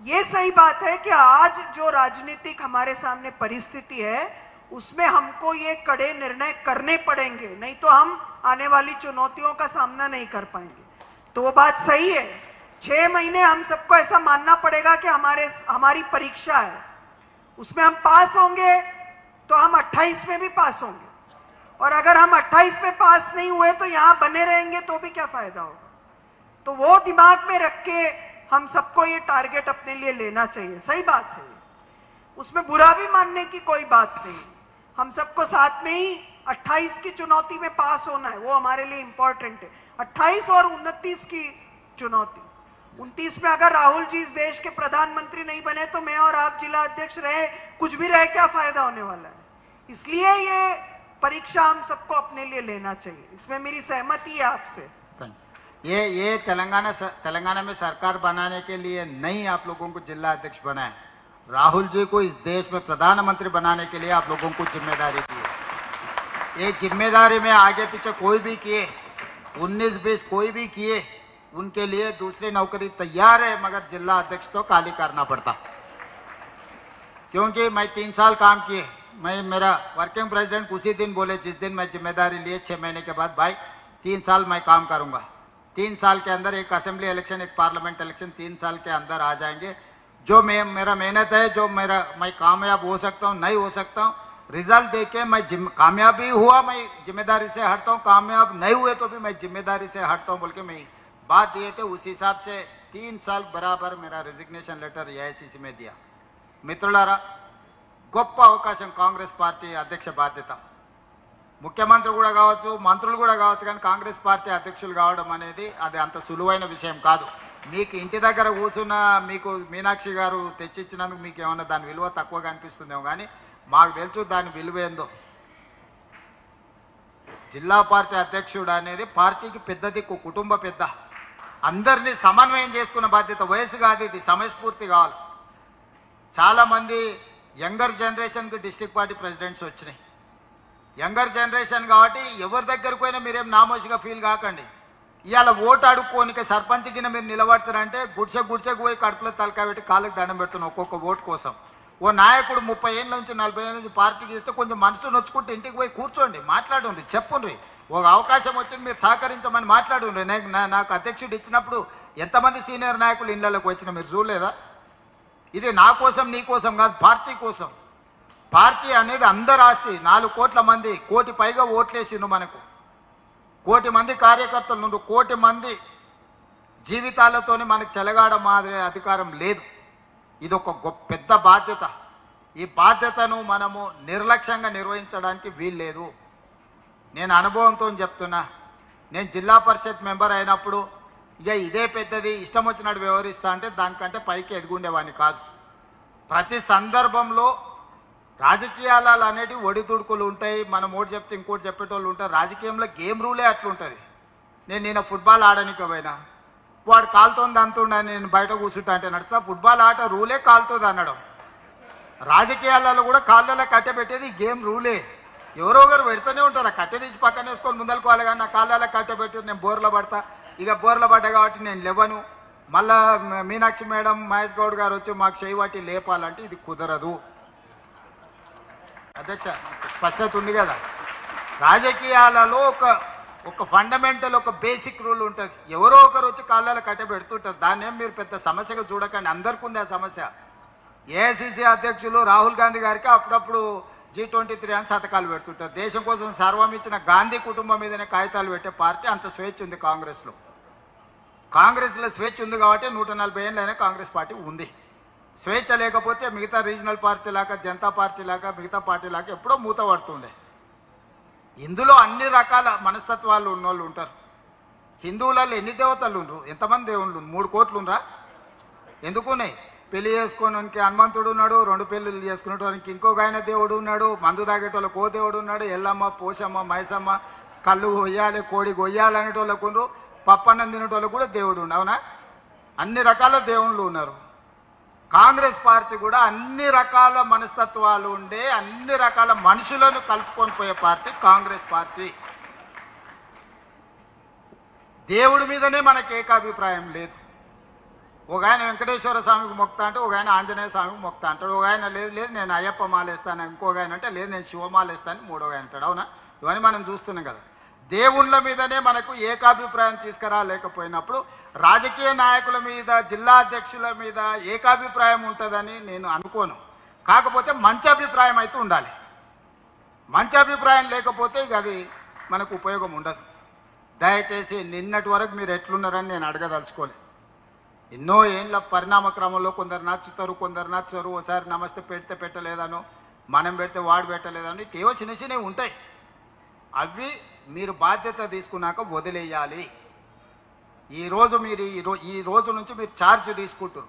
ये सही बात है कि आज जो राजनीतिक हमारे सामने परिस्थिति है उसमें हमको ये कड़े निर्णय करने पड़ेंगे, नहीं तो हम आने वाली चुनौतियों का सामना नहीं कर पाएंगे. तो वो बात सही है. 6 महीने हम सबको ऐसा मानना पड़ेगा कि हमारी परीक्षा है, उसमें हम पास होंगे तो हम 28 में भी पास होंगे, और अगर हम 28 में पास नहीं हुए तो यहाँ बने रहेंगे तो भी क्या फायदा होगा. तो वो दिमाग में रख के हम सबको ये टारगेट अपने लिए लेना चाहिए. सही बात है, उसमें बुरा भी मानने की कोई बात नहीं. हम सबको साथ में ही 28 की चुनौती में पास होना है, वो हमारे लिए इंपॉर्टेंट है. 28 और 29 की चुनौती. 29 में अगर राहुल जी इस देश के प्रधानमंत्री नहीं बने तो मैं और आप जिला अध्यक्ष रहे, कुछ भी रहे, क्या फायदा होने वाला है. इसलिए ये परीक्षा हम सबको अपने लिए लेना चाहिए. इसमें मेरी सहमति है आपसे. ये तेलंगाना में सरकार बनाने के लिए नहीं आप लोगों को जिला अध्यक्ष बनाए, राहुल जी को इस देश में प्रधानमंत्री बनाने के लिए आप लोगों को जिम्मेदारी दी है. ये जिम्मेदारी में आगे पीछे कोई भी किए, 19-20 कोई भी किए, उनके लिए दूसरी नौकरी तैयार है, मगर जिला अध्यक्ष तो खाली करना पड़ता. क्योंकि मैं 3 साल काम किए, मेरा वर्किंग प्रेसिडेंट उसी दिन बोले जिस दिन मैं जिम्मेदारी लिए 6 महीने के बाद, भाई 3 साल मैं काम करूंगा. 3 साल के अंदर एक असेंबली इलेक्शन, एक पार्लियामेंट इलेक्शन 3 साल के अंदर आ जाएंगे. जो मेरा मेहनत है, जो मैं कामयाब हो सकता हूँ, नहीं हो सकता हूँ, रिजल्ट देके मैं कामयाब भी हुआ मैं जिम्मेदारी से हटता हूँ, कामयाब नहीं हुए तो भी मैं जिम्मेदारी से हटता हूँ बोल के मैं बात दिए थे. उस हिसाब से 3 साल बराबर मेरा रेजिग्नेशन लेटर एआईसीसी में दिया. మిత్రులారా, గొప్ప అవకాశం కాంగ్రెస్ పార్టీ అధ్యక్ష బాధ్యత. ముఖ్యమంత్రి కూడా కావచ్చు, మంత్రులు కూడా కావచ్చు, కానీ కాంగ్రెస్ పార్టీ అధ్యక్షులు కావడం అనేది అది అంత సులువైన విషయం కాదు. మీకు ఇంటి దగ్గర కూర్చున్న మీకు మీనాక్షి గారు తెచ్చిచ్చినందుకు మీకు ఏమన్నా దాని విలువ తక్కువగా అనిపిస్తుందేమో, కానీ మాకు తెలుసు దాని విలువ ఏందో. జిల్లా పార్టీ అధ్యక్షుడు అనేది పార్టీకి పెద్ద దిక్కు, కుటుంబ పెద్ద. అందరినీ సమన్వయం చేసుకున్న బాధ్యత. వయసు కాదు ఇది, సమయస్ఫూర్తి కావాలి. చాలామంది యంగర్ జనరేషన్కి డిస్ట్రిక్ట్ పార్టీ ప్రెసిడెంట్స్ వచ్చినాయి. యంగర్ జనరేషన్ కాబట్టి ఎవరి దగ్గరకు పోయినా మీరేం నామోషిగా ఫీల్ కాకండి. ఇవాళ ఓటు అడుక్కోనిక సర్పంచ్ కింద మీరు నిలబడతారంటే గుడిసెకు పోయి కడుపులో తలకాయ పెట్టి కాళ్ళకి దండం పెడుతున్నాం ఒక్కొక్క ఓటు కోసం. ఓ నాయకుడు 30 ఏళ్ళ నుంచి 40 ఏళ్ళ నుంచి పార్టీకి ఇస్తే కొంచెం మనసు నొచ్చుకుంటే ఇంటికి పోయి కూర్చోండి, మాట్లాడండి, చెప్పుండ్రి. ఒక అవకాశం వచ్చింది మీరు సహకరించమని మాట్లాడుండ్రి. నాకు అధ్యక్షుడు ఇచ్చినప్పుడు ఎంతమంది సీనియర్ నాయకులు ఇళ్లలోకి వచ్చినా మీరు చూడలేదా? ఇది నా కోసం నీ కోసం కాదు, పార్టీ కోసం. పార్టీ అనేది అందరి ఆస్తి. 4 కోట్ల మంది, 1 కోటి పైగా ఓట్లేసిండు మనకు. 1 కోటి మంది కార్యకర్తలు నుండి 1 కోటి మంది జీవితాలతోనే మనకు చెలగాడ మాదిరి అధికారం లేదు. ఇది ఒక పెద్ద బాధ్యత. ఈ బాధ్యతను మనము నిర్లక్ష్యంగా నిర్వహించడానికి వీల్లేదు. నేను అనుభవంతో చెప్తున్నా. నేను జిల్లా పరిషత్ మెంబర్ అయినప్పుడు ఇక ఇదే పెద్దది, ఇష్టం వచ్చినట్టు వ్యవహరిస్తా అంటే దానికంటే పైకి ఎదుగుండేవాడిని కాదు. ప్రతి సందర్భంలో రాజకీయాలు అనేటివి ఒడిదుడుకులు ఉంటాయి. మనం ఓటు చెప్తే ఇంకోటి చెప్పేటోళ్ళు ఉంటారు. రాజకీయంలో గేమ్ రూలే అట్లుంటుంది. నేను ఫుట్బాల్ ఆడడానికి పోయినా వాడు కాలుతోంది అంతుండ, నేను బయట కూర్చుంటా అంటే నడుస్తా. ఫుట్బాల్ ఆట రూలే కాలుతుంది అనడం. రాజకీయాలలో కూడా కాళ్ళలో కట్టె పెట్టేది గేమ్ రూలే. ఎవరో ఒకరు పెడుతూనే ఉంటారు. ఆ కట్టె తీసి పక్కన వేసుకొని ముందలుకోవాలి. కానీ నా కాళ్ళలో కట్టె పెట్టి నేను బోర్లో పడతా. ఇక బోర్లో పడ్డా కాబట్టి నేను లేవను. మళ్ళా మీనాక్షి మేడం, మహేష్ గౌడ్ గారు వచ్చి మాకు చేయబట్టి లేపాలంటే ఇది కుదరదు. అధ్యక్ష, స్పష్టత ఉంది కదా. రాజకీయాలలో ఒక ఫండమెంటల్, ఒక బేసిక్ రూల్ ఉంటుంది. ఎవరో ఒకరు వచ్చి కాళ్ళలో కట్టె పెడుతుంటారు. దాన్ని ఏం మీరు పెద్ద సమస్యగా చూడకండి. అందరికీ ఉంది ఆ సమస్య. ఏఐసిసి అధ్యక్షులు రాహుల్ గాంధీ గారికి అప్పుడప్పుడు G23 అని సంతకాలు పెడుతుంటారు. దేశం కోసం సర్వం ఇచ్చిన గాంధీ కుటుంబం మీదనే కాగితాలు పెట్టే పార్టీ. అంత స్వేచ్ఛ ఉంది కాంగ్రెస్లో. కాంగ్రెస్లో స్వేచ్ఛ ఉంది కాబట్టి 140 ఏళ్ళైనా కాంగ్రెస్ పార్టీ ఉంది. స్వేచ్ఛ లేకపోతే మిగతా రీజనల్ పార్టీ లాగా, జనతా పార్టీ లాగా, మిగతా పార్టీ లాగా ఎప్పుడో మూత పడుతుండే. ఇందులో అన్ని రకాల మనస్తత్వాలు ఉన్నోళ్ళు ఉంటారు. హిందువులలో ఎన్ని దేవతలు ఉండరు? ఎంతమంది దేవుళ్ళు? 3 కోట్లు ఉండరా? ఎందుకున్నాయి? పెళ్లి చేసుకోవడానికి హనుమంతుడు ఉన్నాడు, 2 పెళ్ళిళ్ళు చేసుకునేటోనికి ఇంకొక ఆయన దేవుడు ఉన్నాడు, మందు తాగేటోళ్ళకి ఓ దేవుడు ఉన్నాడు, ఎల్లమ్మ, పోషమ్మ, మైసమ్మ, కళ్ళు కొయ్యాలి, కోడి కొయ్యాలి అనేటోళ్ళకు ఉండరు, పప్పన్నం తినేటోళ్ళకు కూడా దేవుడు ఉండు. అవునా? అన్ని రకాల దేవుళ్ళు ఉన్నారు. కాంగ్రెస్ పార్టీ కూడా అన్ని రకాల మనస్తత్వాలు ఉండే, అన్ని రకాల మనుషులను కలుపుకొని పోయే పార్టీ కాంగ్రెస్ పార్టీ. దేవుడి మీదనే మనకు ఏకాభిప్రాయం లేదు. ఒక ఆయన వెంకటేశ్వర స్వామికి మొక్తా అంటే, ఒక ఆయన ఆంజనేయ స్వామికి మొక్తా అంటాడు. ఒక ఆయన లేదు నేను అయ్యప్ప మాలేస్తాను, ఇంకొక ఆయన అంటే లేదు నేను శివమాలేస్తాను, 3వ ఆయన అంటాడు. అవునా? ఇవన్నీ మనం చూస్తున్నాం కదా. దేవుళ్ళ మీదనే మనకు ఏకాభిప్రాయం తీసుకురాలేకపోయినప్పుడు రాజకీయ నాయకుల మీద, జిల్లా అధ్యక్షుల మీద ఏకాభిప్రాయం ఉంటుందని నేను అనుకోను. కాకపోతే మంచి అభిప్రాయం అయితే ఉండాలి. మంచి అభిప్రాయం లేకపోతే ఇక అది మనకు ఉపయోగం ఉండదు. దయచేసి నిన్నటి వరకు మీరు ఎట్లున్నారని నేను అడగదలుచుకోలేదు. ఎన్నో ఏళ్ళ పరిణామ క్రమంలో కొందరు నచ్చుతారు, కొందరు నచ్చరు. ఒకసారి నమస్తే పెడితే పెట్టలేదను, మనం పెడితే వాడు పెట్టలేదని ఏవో చిన్న చిన్నవి ఉంటాయి. అవి మీరు బాధ్యత తీసుకున్నాక వదిలేయాలి. ఈరోజు మీరు ఈ రోజు నుంచి మీరు ఛార్జ్ తీసుకుంటారు.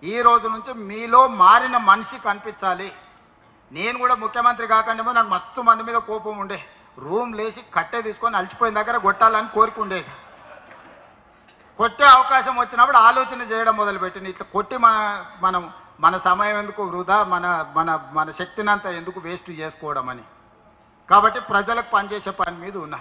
ఈ రోజు నుంచి మీలో మారిన మనిషి కనిపించాలి. నేను కూడా ముఖ్యమంత్రి కాకుండా నాకు మస్తు మంది మీద కోపం ఉండే. రూమ్ లేచి కట్టె తీసుకొని అలసిపోయిన దగ్గర కొట్టాలని కోరిక ఉండేది. కొట్టే అవకాశం వచ్చినప్పుడు ఆలోచన చేయడం మొదలుపెట్టింది. ఇట్లా కొట్టి మన సమయం ఎందుకు వృధా, మన శక్తినంతా ఎందుకు వేస్ట్ చేసుకోవడం అని. కాబట్టి ప్రజలకు పనిచేసే పని మీద ఉన్నా.